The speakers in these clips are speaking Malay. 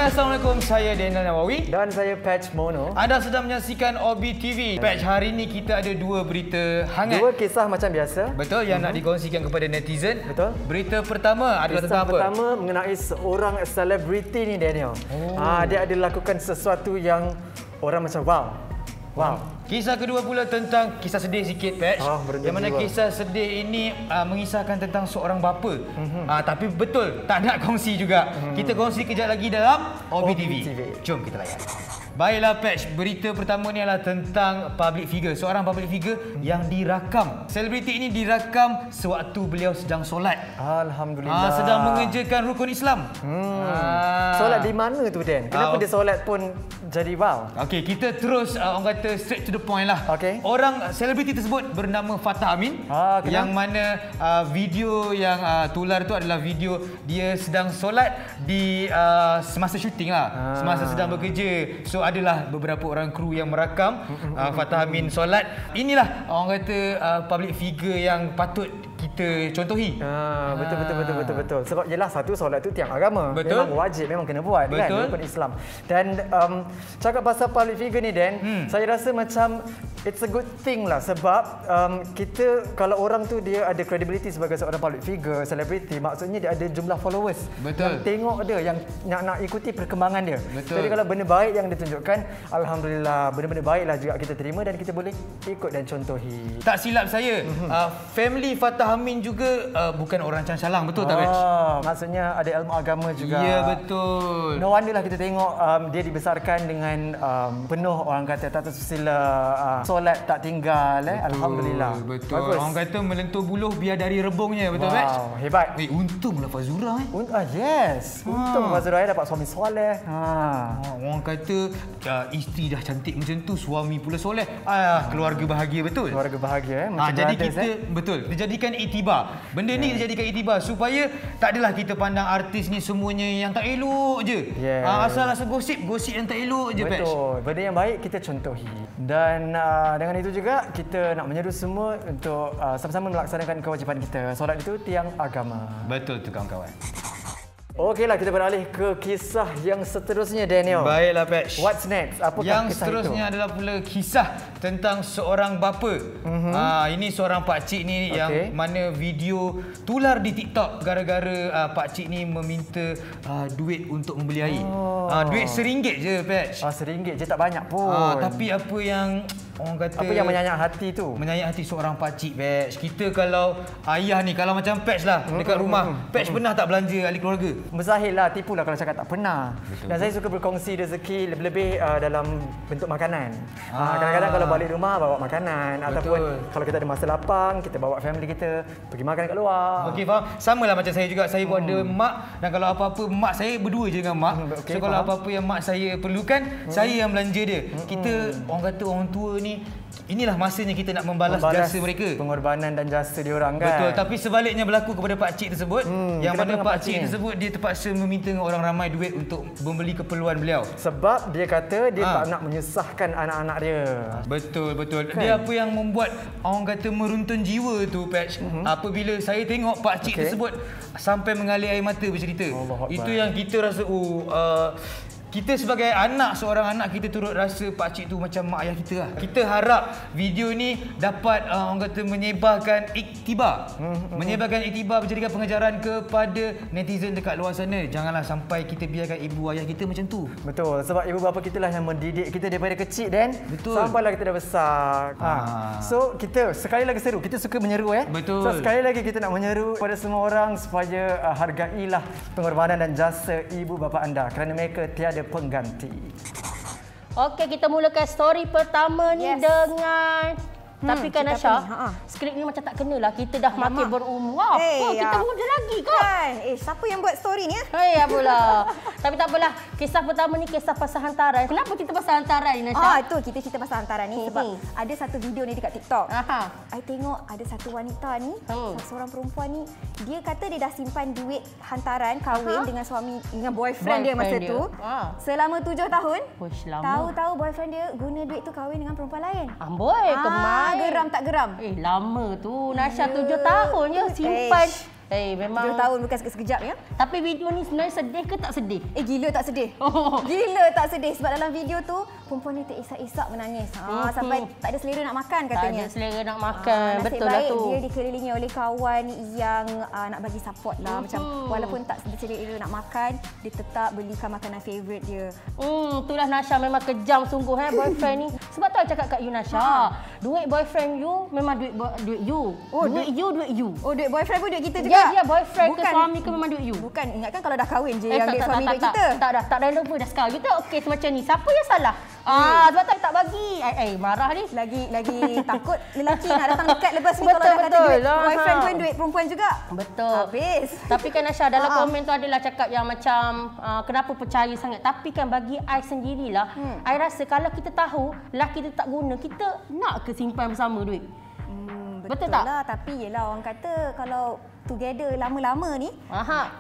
Assalamualaikum, saya Daniel Nawawi. Dan saya Patch Mono. Anda sedang menyaksikan OB TV. Patch, hari ini kita ada dua berita hangat. Dua kisah macam biasa. Betul, yang nak dikongsikan kepada netizen. Betul. Berita pertama adalah Kisah tentang apa? pertama mengenai seorang selebriti ni, Daniel. Dia ada lakukan sesuatu yang orang macam wow. Kisah kedua pula tentang kisah sedih sikit, Patch. Yang mana jiwa. kisah sedih ini mengisahkan tentang seorang bapa. Tapi betul, tak nak kongsi juga. Kita kongsi kejap lagi dalam OB TV. Jom kita layan. Baiklah, Patch, berita pertama ni adalah tentang public figure. Seorang public figure yang dirakam. Selebriti ini dirakam sewaktu beliau sedang solat. Alhamdulillah. Sedang mengerjakan rukun Islam. Solat di mana tu, Dan? Kenapa dia solat pun jadi wow? Okey, kita terus orang kata straight to the point lah. Okey. Orang selebriti tersebut bernama Fatah Amin. Yang mana video yang tular tu adalah video dia sedang solat di semasa syuting lah. Semasa sedang bekerja. So adalah beberapa orang kru yang merakam Fatah Amin solat. Inilah orang kata public figure yang patut kita contohi. Betul. Sebab jelas satu solat tu tiang agama. Betul. Memang wajib, memang kena buat. Betul. Kan, rukun Islam. Dan cakap pasal public figure ni, Dan, saya rasa macam it's a good thing lah. Sebab kita, kalau orang tu dia ada credibility sebagai seorang public figure, selebriti, maksudnya dia ada jumlah followers. Betul. Yang tengok dia, yang nak ikuti perkembangan dia. Betul. Jadi kalau benda baik yang ditunjukkan, alhamdulillah, benda-benda baiklah juga kita terima dan kita boleh ikut dan contohi. Tak silap saya, family Fatah Amin juga bukan orang Cansalang, betul tak, Patch? Maksudnya ada ilmu agama juga. Ya, betul. No wonder lah kita tengok dia dibesarkan dengan penuh, orang kata, tata susila, solat tak tinggal. Alhamdulillah. Betul. Bagus. Orang kata melentur buluh biar dari rebungnya, betul, Patch? Hebat. Untunglah Fazura. Yes. Untung Fazura dapat suami soleh. Orang kata isteri dah cantik macam tu, suami pula soleh. Keluarga bahagia, betul? Keluarga bahagia. Jadi kita betul, dijadikan iktibar. Benda ni dijadikan iktibar supaya tak adalah kita pandang artis ni semuanya yang tak elok je. Asal-asal gosip yang tak elok je, Patch. Betul. Benda yang baik kita contohi. Dan dengan itu juga kita nak menyeru semua untuk sama-sama melaksanakan kewajipan kita. Solat itu tiang agama. Betul tu, kawan-kawan. Okeylah, kita beralih ke kisah yang seterusnya, Daniel. Baiklah, Patch. What's next? Apakah yang kisah seterusnya itu? adalah pula kisah tentang seorang bapa. Ini seorang pakcik ni yang mana video tular di TikTok gara-gara pakcik ni meminta duit untuk membeli air. Duit RM1 je, Patch. RM1 je, tak banyak pun. Tapi apa yang orang kata, apa yang menyayat hati tu? Menyayat hati seorang pakcik, Patch. Kita kalau ayah ni, kalau macam Patch lah dekat rumah, Patch pernah tak belanja ahli keluarga? Mustahil lah, tipu lah kalau cakap tak pernah. Betul. Dan saya suka berkongsi rezeki lebih-lebih dalam bentuk makanan. Kadang-kadang kalau balik rumah bawa makanan. Betul. Ataupun kalau kita ada masa lapang, kita bawa family kita pergi makan kat luar. Okey, faham. Sama lah macam saya juga. Saya pun ada mak, dan kalau apa-apa mak saya berdua je dengan mak. So kalau apa-apa yang mak saya perlukan, saya yang belanja dia. Kita, orang kata orang tua ni, inilah masanya kita nak membalas jasa mereka. Pengorbanan dan jasa diorang, kan? Betul. Tapi sebaliknya berlaku kepada pakcik tersebut, yang mana pakcik tersebut dia terpaksa meminta orang ramai duit untuk membeli keperluan beliau. Sebab dia kata dia tak nak menyusahkan anak-anak dia. Betul. Kan? Dia apa yang membuat orang kata meruntun jiwa tu, Patch, apabila saya tengok pakcik tersebut sampai mengalir air mata bercerita. Itu yang kita rasa kita sebagai anak, seorang anak, kita turut rasa pakcik tu macam mak ayah kita lah. Kita harap video ni dapat orang kata menyebarkan iktibar. Menyebarkan iktibar, menjadikan pengajaran kepada netizen dekat luar sana. Janganlah sampai kita biarkan ibu ayah kita macam tu. Betul. Sebab ibu bapa kita lah yang mendidik kita daripada kecil, Dan. Betul. Sampailah kita dah besar. So kita sekali lagi seru. Kita suka menyeru, Betul. So sekali lagi kita nak menyeru kepada semua orang supaya hargailah pengorbanan dan jasa ibu bapa anda, kerana mereka tiada pengganti. Okey, kita mulakan story pertama ni dengan tapi kan Nasha, skrip ni macam tak kenalah. Kita dah makin berumur. Kita muda lagi kan? Siapa yang buat story ni? Apalah. Tapi tak apalah. Kisah pertama ni kisah pasal hantaran. Kenapa kita pasal hantaran ni, Nasha? Itu kita cerita pasal hantaran ni sebab ada satu video ni dekat TikTok. I tengok ada satu wanita ni, seorang perempuan ni, dia kata dia dah simpan duit hantaran kahwin dengan suami, dengan boyfriend dia masa tu. Selama 7 tahun. Tahu-tahu boyfriend dia guna duit tu kahwin dengan perempuan lain. Amboi, kemana? Geram tak geram? Lama tu. Nasha 7 tahun je simpan Memang 7 tahun bukan sekejap ya. Tapi video ni sebenarnya sedih ke tak sedih? Gila tak sedih. Gila tak sedih sebab dalam video tu perempuan ni terisak-isak menangis. Sampai tak ada selera nak makan katanya. Tak ada selera nak makan. Betul lah tu. Dia dikelilingi oleh kawan yang nak bagi support lah. Macam walaupun tak selera nak makan, dia tetap belikan makanan favourite dia. Itulah Nasha memang kejam sungguh boyfriend ni. Sebab tu I cakap kat you Nasha, duit boyfriend you memang duit you. Duit you. Oh, duit boyfriend pun duit kita juga. Ya, boyfriend ke suami ke memang duit you. Bukan, ingatkan kalau dah kahwin je yang duit suami duit kita. Tak relevan dah sekarang. Kita okey semacam ni. Siapa yang salah? Sebab tu I tak bagi. Marah ni. Lagi takut lelaki nak datang dekat lepas ni kalau dah kata duit boyfriend pun duit perempuan juga. Betul. Habis. Tapi kan Nasha dalam komen tu adalah cakap yang macam kenapa percaya sangat. Tapi kan bagi I sendirilah, I rasa kalau kita tahu lelaki kita tak guna, kita nak ke simpan bersama duit? Betul tak? Lah, tapi yelah orang kata kalau together lama-lama ni,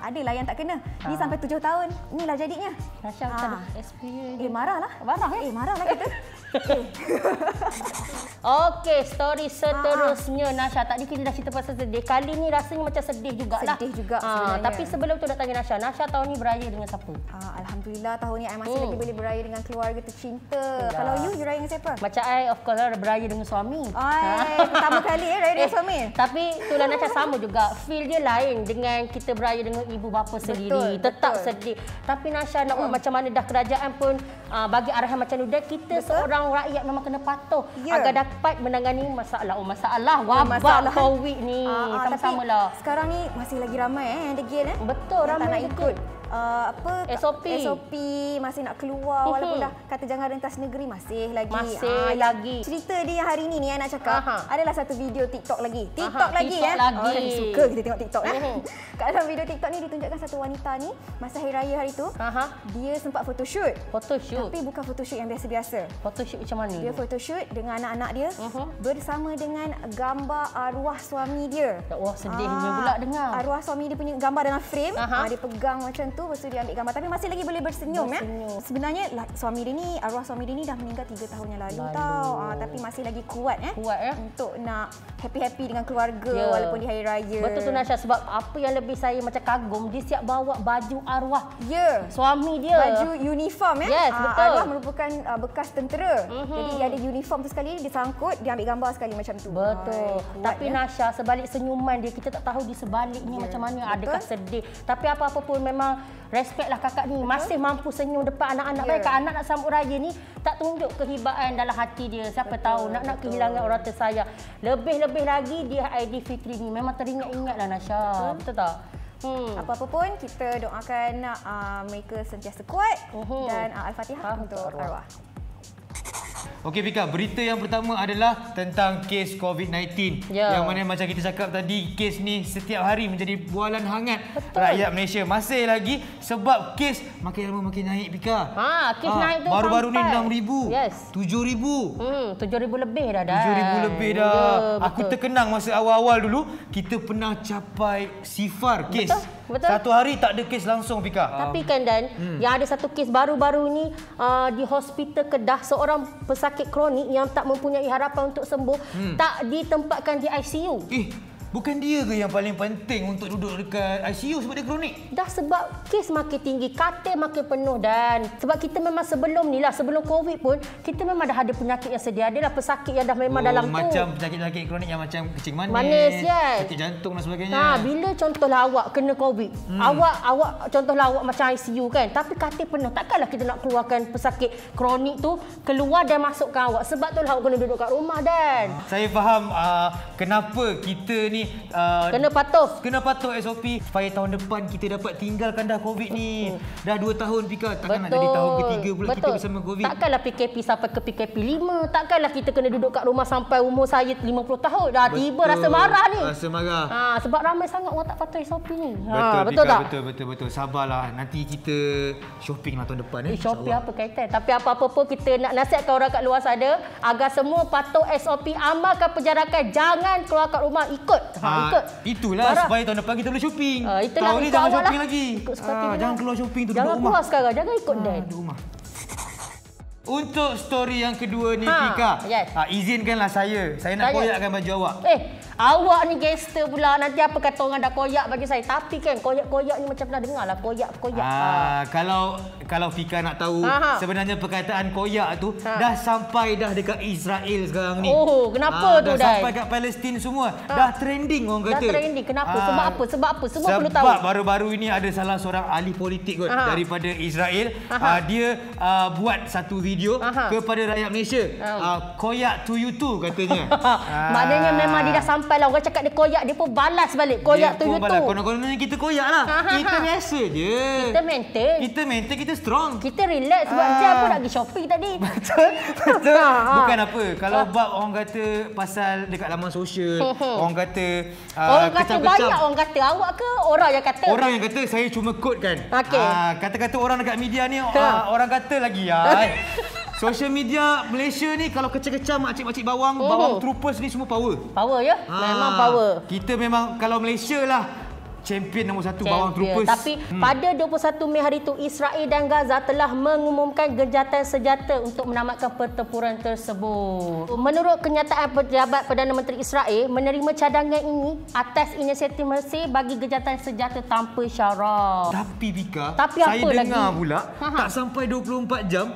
adalah yang tak kena. Ni sampai 7 tahun, inilah jadinya. Nasha tak ada experience. Marahlah. Marahlah kita. Okey, story seterusnya Nasha. Tadi kita dah cerita pasal sedih. Kali ni rasanya macam sedih jugalah. Sedih juga sebenarnya. Tapi sebelum tu nak tanya Nasha, Nasha tahun ni beraya dengan siapa? Alhamdulillah tahun ni I masih lagi boleh beraya dengan keluarga tercinta. Kalau you beraya dengan siapa? Macam I of course lah beraya dengan suami. Pertama kali beraya dengan suami. Tapi itulah Nasha sama juga. Feel dia lain dengan kita beraya dengan ibu bapa sendiri. Tetap sedih. Tapi Nasha nak buat macam mana dah kerajaan pun bagi arahan macam ni. Dan kita seorang rakyat memang kena patuh agar dapat menangani masalah wabak COVID ni. Sama-sama lah. Sekarang ni masih lagi ramai yang degil Betul, ramai nak ikut SOP masih nak keluar walaupun dah kata jangan rentas negeri masih lagi. Cerita dia hari ni yang nak cakap adalah satu video TikTok lagi. TikTok lagi. Suka kita tengok TikTok Kat dalam video TikTok ni ditunjukkan satu wanita ni masa hari raya hari tu dia sempat photoshoot. Tapi bukan photoshoot yang biasa-biasa. Photoshoot macam mana? Dia photoshoot dengan anak-anak dia bersama dengan gambar arwah suami dia. Wah, sedihnya pula dengar. Arwah suami dia punya gambar dalam frame. Dia pegang macam tu, lepas tu dia ambil gambar. Tapi masih lagi boleh bersenyum. Sebenarnya arwah suami dia ni dah meninggal 3 tahun yang lalu tau. Tapi masih lagi kuat untuk nak happy-happy dengan keluarga walaupun di hari raya. Betul tu Nasha, sebab apa yang lebih saya macam kagum, dia siap bawa baju arwah suami dia. Baju uniform Yes, betul. Arwah merupakan bekas tentera. Jadi dia ada uniform tu sekali, dia sangkut, dia ambil gambar sekali macam tu. Betul. Tapi Nasha, sebalik senyuman dia, kita tak tahu di sebaliknya macam mana. Adakah sedih? Tapi apa-apa pun memang respect lah kakak ni. Masih mampu senyum depan anak-anak. Baik anak nak sambut raya ni tak tunjuk kehibaan dalam hati dia. Siapa tahu nak kehilangan orang tersayang. Lebih-lebih lagi dia Aidilfitri ni memang teringat-ingat lah Nasha. Betul tak? Apa-apa pun kita doakan mereka sentiasa kuat dan Al-Fatihah untuk arwah. Okey Pika, berita yang pertama adalah tentang kes COVID-19. Yang mana macam kita cakap tadi, kes ni setiap hari menjadi bualan hangat rakyat Malaysia. Masih lagi sebab kes makin lama makin naik Pika. Kes naik tu baru-baru ni 6,000. Yes. 7,000. 7,000 lebih dah. 7,000 lebih dah. Aku terkenang masa awal-awal dulu, kita pernah capai sifar kes. Betul. Satu hari tak ada kes langsung Pika. Tapi kan Dan, yang ada satu kes baru-baru ni di Hospital Kedah, seorang pesakit kronik yang tak mempunyai harapan untuk sembuh tak ditempatkan di ICU. Bukan dia ke yang paling penting untuk duduk dekat ICU sebab dia kronik? Dah sebab kes makin tinggi, katil makin penuh Dan. Sebab kita memang sebelum ni lah, sebelum COVID pun, kita memang dah ada penyakit yang sedia. Adalah pesakit yang dah memang dalam tu. Macam penyakit-penyakit kronik yang macam kencing manis, sakit jantung dan sebagainya. Bila contohlah awak kena COVID, awak contohlah awak macam ICU kan, tapi katil penuh. Takkanlah kita nak keluarkan pesakit kronik tu keluar dan masukkan awak. Sebab tu lah awak kena duduk kat rumah Dan. Saya faham kenapa kita ni kena patuh SOP supaya tahun depan kita dapat tinggalkan dah COVID ni. Dah 2 tahun Pika, takkan nak jadi tahun ketiga pula kita bersama COVID. Takkanlah PKP sampai ke PKP 5. Takkanlah kita kena duduk kat rumah sampai umur saya 50 tahun. Dah tiba rasa marah ni. Rasa marah. Sebab ramai sangat orang tak patuh SOP ni. Betul tak? Betul. Sabarlah, nanti kita shopping lah tahun depan. Shopping apa kaitan? Tapi apa-apa pun kita nak nasihatkan orang kat luar sana agar semua patuh SOP, amalkan penjarakan, jangan keluar kat rumah, ikut. Itulah supaya tahun depan kita boleh shopping. Tahun ni jangan shopping lagi. Jangan keluar shopping tu, duduk rumah. Jangan keluar sekarang, jangan ikut Dan. Duduk rumah. Untuk story yang kedua ni Pika, izinkanlah saya nak koyakkan baju awak. Awak ni gangster pula. Nanti apa kata orang dah koyak bagi saya. Tapi kan koyak-koyak ni macam pernah dengar lah. Koyak-koyak. Kalau Fika nak tahu, sebenarnya perkataan koyak tu dah sampai dah dekat Israel sekarang ni. Oh, kenapa tu dah sampai kat Palestin semua. Dah trending orang kata. Dah trending. Kenapa? Sebab apa? Semua perlu tahu. Sebab baru-baru ini ada salah seorang ahli politik kot daripada Israel. Dia buat satu video kepada rakyat Malaysia. Koyak to you too katanya. Maknanya memang dia dah sampai lah. Orang cakap dia koyak, dia pun balas balik. Koyak to you too. Konon-kononnya kita koyak lah. Kita biasa je. Kita maintain. Kita strong. Kita relax sebab macam apa nak pergi shopping tadi. Betul. Bukan apa. Kalau bab orang kata pasal dekat laman sosial, orang kata orang kata banyak orang kata. Awak ke orang yang kata? Orang yang kata, saya cuma quote kan. Kata-kata orang dekat media ni orang kata lagi social media Malaysia ni kalau kecil-kecil makcik-makcik bawang troopers ni semua power. Power ya? Memang power. Kita memang kalau Malaysia lah champion nombor 1 bawang troopers. Tapi pada 21 Mei hari itu Israel dan Gaza telah mengumumkan gencatan senjata untuk menamatkan pertempuran tersebut. Menurut kenyataan pejabat Perdana Menteri Israel, menerima cadangan ini atas inisiatif Mesir bagi gencatan senjata tanpa syarat. Tapi Vika, saya dengar pula tak sampai 24 jam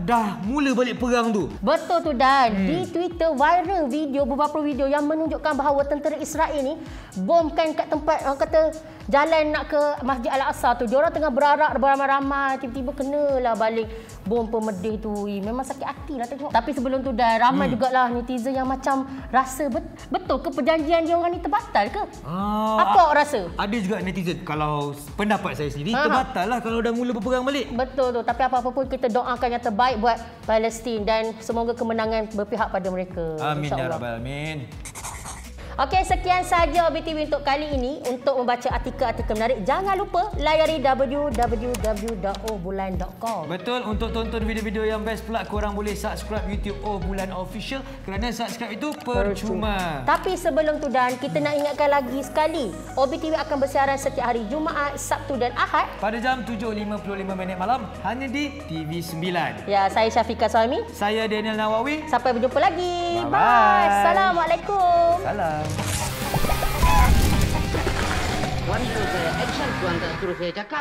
dah mula balik perang tu. Betul tu Dan. Di Twitter viral beberapa video yang menunjukkan bahawa tentera Israel ni bomkan kat tempat kata jalan nak ke Masjid Al-Aqsa tu. Diorang tengah berarak beramai-ramai, tiba-tiba kenalah balik bom pemedih tu. Memang sakit hati lah tengok. Tapi sebelum tu dah ramai jugalah netizen yang macam rasa betul ke perjanjian dia orang ni terbatal ke? Apa awak rasa? Ada juga netizen, kalau pendapat saya sendiri terbatal lah kalau dah mula berperang balik. Betul tu. Tapi apa-apa pun kita doakan yang terbaik buat Palestin dan semoga kemenangan berpihak pada mereka. Amin ya rabbal alamin. Okey, sekian saja BTV untuk kali ini. Untuk membaca artikel-artikel menarik, jangan lupa layari www.obulan.com. Betul, untuk tonton video-video yang best pula korang boleh subscribe YouTube Bulan Official kerana subscribe itu percuma. Tapi sebelum tu Dan, kita nak ingatkan lagi sekali, OBTV akan bersiaran setiap hari Jumaat, Sabtu dan Ahad pada jam 7.55 malam hanya di TV9. Ya, saya Syafiqah Suhaimi. Saya Daniel Nawawi. Sampai berjumpa lagi. Bye. Bye. Assalamualaikum. Salam. Wanita saya action tuan tak suruh saya cakap.